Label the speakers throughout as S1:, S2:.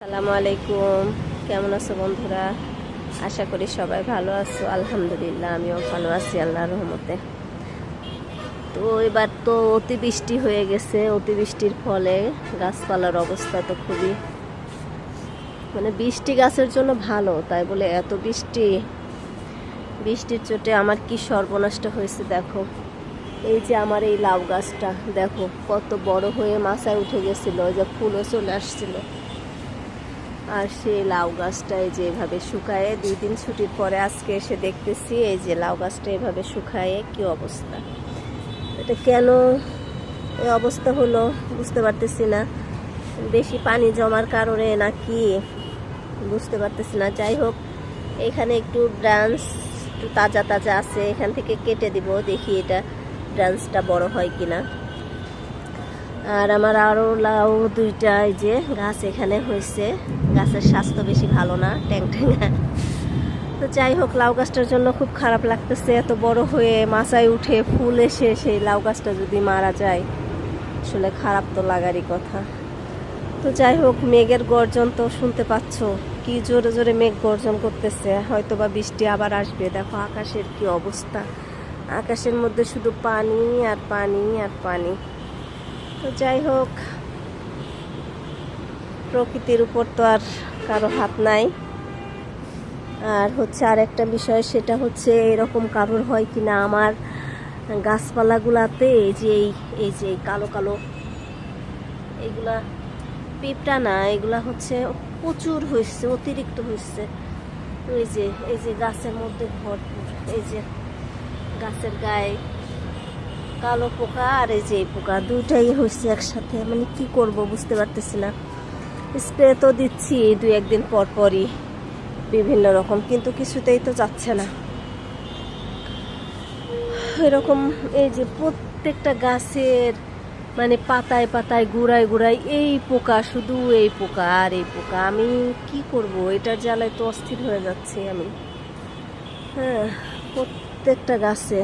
S1: আসসালামু আলাইকুম। কেমন আছো বন্ধুরা? আশা করি সবাই ভালো আছো। আলহামদুলিল্লাহ আমিও ভালো আছি আল্লাহর রহমতে। তো এবার তো অতিবৃষ্টি হয়ে গেছে। অতিবৃষ্টির ফলে গাছপালার অবস্থা তো খুবই, বৃষ্টি গাছের জন্য ভালো, তাই বলে এত বৃষ্টির চোটে আমার কি সর্বনষ্ট হয়েছে দেখো। এই যে আমার এই লাউ গাছটা দেখো কত বড় হয়ে মাথায় উঠে গেছিল, ওই যে ফুলও চলে আসছিল। আর সেই লাউ গাছটা এই যে এভাবে শুকায়ে 2 দিন ছুটির পরে আজকে এসে দেখতেছি এই যে লাউ গাছটা এভাবে শুকায়ে কি অবস্থা। এটা কেন এই অবস্থা হলো বুঝতে পারতেছি না। বেশি পানি জমার কারণে নাকি বুঝতে পারতেছি না। যাই হোক, এখানে একটু ব্রাঞ্চ একটু তাজা তাজা আছে, এখান থেকে কেটে দিব, দেখি এটা ব্রাঞ্চটা বড় হয় কিনা। আর আমার আরও লাউ 2টা এই যে গাছ এখানে হয়েছে। গাছের স্বাস্থ্য বেশি ভালো না, ট্যাংট্যাঙা। তো যাই হোক, লাউ গাছটার জন্য খুব খারাপ লাগতেছে। এত বড় হয়ে মাচায় উঠে ফুল এসে সেই লাউ গাছটা যদি মারা যায়, আসলে খারাপ তো লাগারই কথা। তো যাই হোক, মেঘের গর্জন তো শুনতে পাচ্ছ, কি জোরে জোরে মেঘ গর্জন করতেছে। হয়তো বা বৃষ্টি আবার আসবে। দেখো আকাশের কি অবস্থা, আকাশের মধ্যে শুধু পানি আর পানি আর পানি। তো যাই হোক, প্রকৃতির উপর তো আর কারো হাত নাই। আর হচ্ছে আর একটা বিষয়, সেটা হচ্ছে এরকম কারোর হয় কিনা আমার গাছপালাগুলাতে এই যে কালো কালো এগুলা পিঁপড়া না, এগুলা হচ্ছে প্রচুর হয়েছে, অতিরিক্ত হয়েছে। এই যে গাছের মধ্যে ভরপুর, এই যে গাছের গায়ে কালো পোকা আর এই যে পোকা দুইটাই হয়েছে একসাথে। কি করব বুঝতে পারতেছি না। স্প্রে তো দিচ্ছি 2-1 দিন পর পরই বিভিন্ন রকম, কিন্তু কিছুতেই তো যাচ্ছে না এরকম। এই যে প্রত্যেকটা গাছের পাতায় পাতায় গুড়ায় গুড়ায় এই পোকা, শুধু এই পোকা আর এই পোকা। আমি কি করব, এটার জ্বালায় তো অস্থির হয়ে যাচ্ছে আমি। হ্যাঁ, প্রত্যেকটা গাছে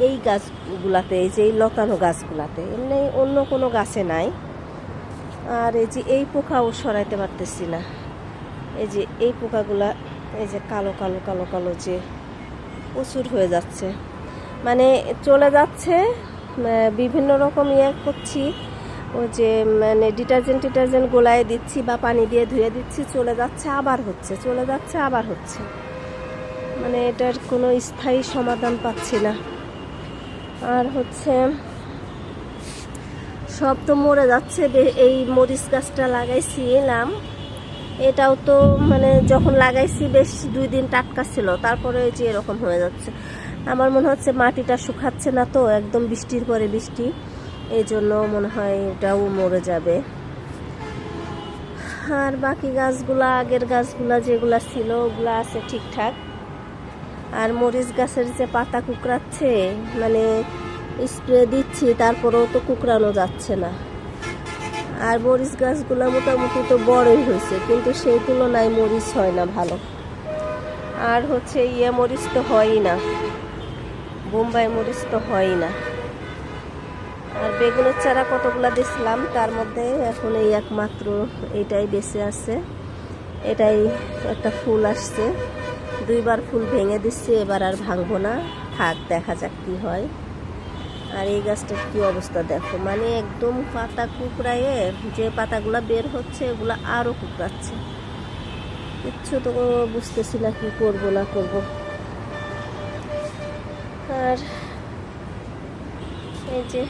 S1: এই গাছগুলাতে, এই যে এই লতানো গাছগুলাতে, এমনি অন্য কোনো গাছে নাই। আর এই যে এই পোকাও সরাইতে পারতেছি না। এই যে এই পোকাগুলা, এই যে কালো কালো কালো কালো যে প্রচুর হয়ে যাচ্ছে, চলে যাচ্ছে। বিভিন্ন রকম করছি, ওই যে ডিটারজেন্ট গোলায় দিচ্ছি বা পানি দিয়ে ধুয়ে দিচ্ছি, চলে যাচ্ছে আবার হচ্ছে, চলে যাচ্ছে আবার হচ্ছে। এটার কোনো স্থায়ী সমাধান পাচ্ছি না। আর হচ্ছে সব তো মরে যাচ্ছে। এই মরিচ গাছটা লাগাইছিলাম, এটাও তো যখন লাগাইছি বেশ 2 দিন টাটকা ছিল, তারপরে যে এরকম হয়ে যাচ্ছে। আমার মনে হচ্ছে মাটিটা শুকাচ্ছে না তো, একদম বৃষ্টির পরে বৃষ্টি, এই জন্য মনে হয় এটাও মরে যাবে। আর বাকি গাছগুলা, আগের গাছগুলা যেগুলা ছিল ওগুলা আছে ঠিকঠাক। আর মরিচ গাছের যে পাতা কুকড়াচ্ছে, স্প্রে দিচ্ছি তারপরেও তো কুকড়ানো যাচ্ছে না। আর মরিচ গাছগুলো মোটামুটি তো বড়ই হয়েছে, কিন্তু সেই তুলনায় মরিচ হয় না ভালো। আর হচ্ছে মরিচ তো হয়ই না, বোম্বাই মরিচ তো হয়ই না। আর বেগুনের চারা কতগুলা দিছিলাম, তার মধ্যে এখন এই একমাত্র এইটাই বেঁচে আছে। এটাই একটা ফুল আসছে, 2বার ফুল ভেঙে দিচ্ছি, এবার আর ভাঙবো না, থাক, দেখা যাক কি হয়। আর এই গাছটার কি অবস্থা দেখো, একদম পাতা কুকড়ায়ে যে পাতাগুলা বের হচ্ছে ওগুলা আরো কুকড়াচ্ছে। কিচ্ছু তো বুঝতেছি না কি করব না করব। আর এই যে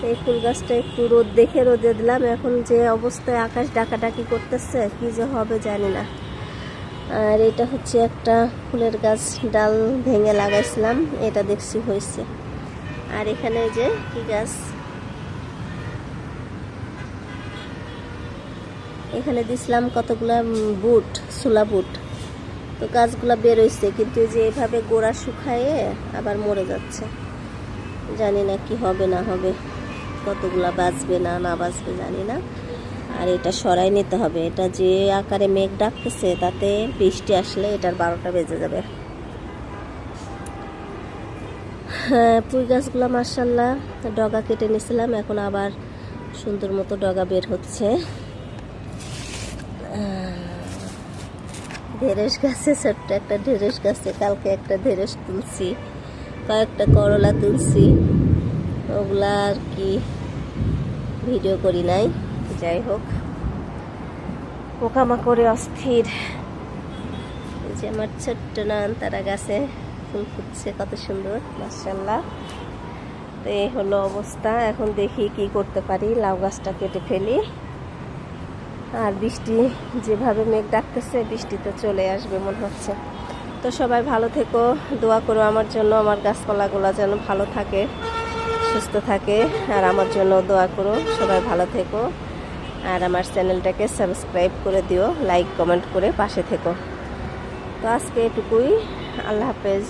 S1: এই ফুল গাছটা একটু রোদ দেখে রোদে দিলাম, এখন যে অবস্থায় আকাশ ডাকাডাকি করতেছে, কি যে হবে জানি না। আর এটা হচ্ছে একটা ফুলের গাছ, ডাল ভেঙে লাগাইছিলাম, এটা দেখছি হয়েছে। আর এখানে যে কি গাছ, এখানে দিছিলাম কতগুলা বুট, ছোলা বুট। তো গাছগুলা বেরোইছে, কিন্তু যে এভাবে গোড়া শুকায়ে আবার মরে যাচ্ছে। জানি না কি হবে না হবে, কতগুলা বাঁচবে না না বাঁচবে জানি না। আর এটা সরাই নিতে হবে, এটা যে আকারে মেঘ ডাকতেছে তাতে বৃষ্টি আসলে এটার 12টা বেজে যাবে। হ্যাঁ, পুঁই গাছগুলা মাশাআল্লাহ ডগা কেটে নিয়েছিলাম, এখন আবার সুন্দর মতো ডগা বের হচ্ছে। ঢেঁড়স গাছে, ছোট্ট একটা ঢেঁড়স গাছে কালকে একটা ঢেঁড়স তুলছি, কয়েকটা করলা তুলছি, ওগুলা আর কি ভিডিও করি নাই। যাই হোক, পোকামাকড়ে অস্থির। এই যে আমার ছোট্ট নয়নতারা গাছে ফুল ফুটছে, কত সুন্দর, মাশাআল্লাহ। তো এই হলো অবস্থা। এখন দেখি কি করতে পারি, লাউ গাছটা কেটে ফেলি। আর বৃষ্টি যেভাবে মেঘ ডাকতেছে, বৃষ্টি তো চলে আসবে মনে হচ্ছে। তো সবাই ভালো থেকো, দোয়া করো আমার জন্য, আমার গাছপালাগুলো যেন ভালো থাকে, সুস্থ থাকে। আর আমার জন্য দোয়া করো, সবাই ভালো থেকো। আর আমার চ্যানেলটাকে সাবস্ক্রাইব করে দিও, লাইক কমেন্ট করে পাশে থেকো। তো আজকে এটুকুই, আল্লাহ হাফেজ।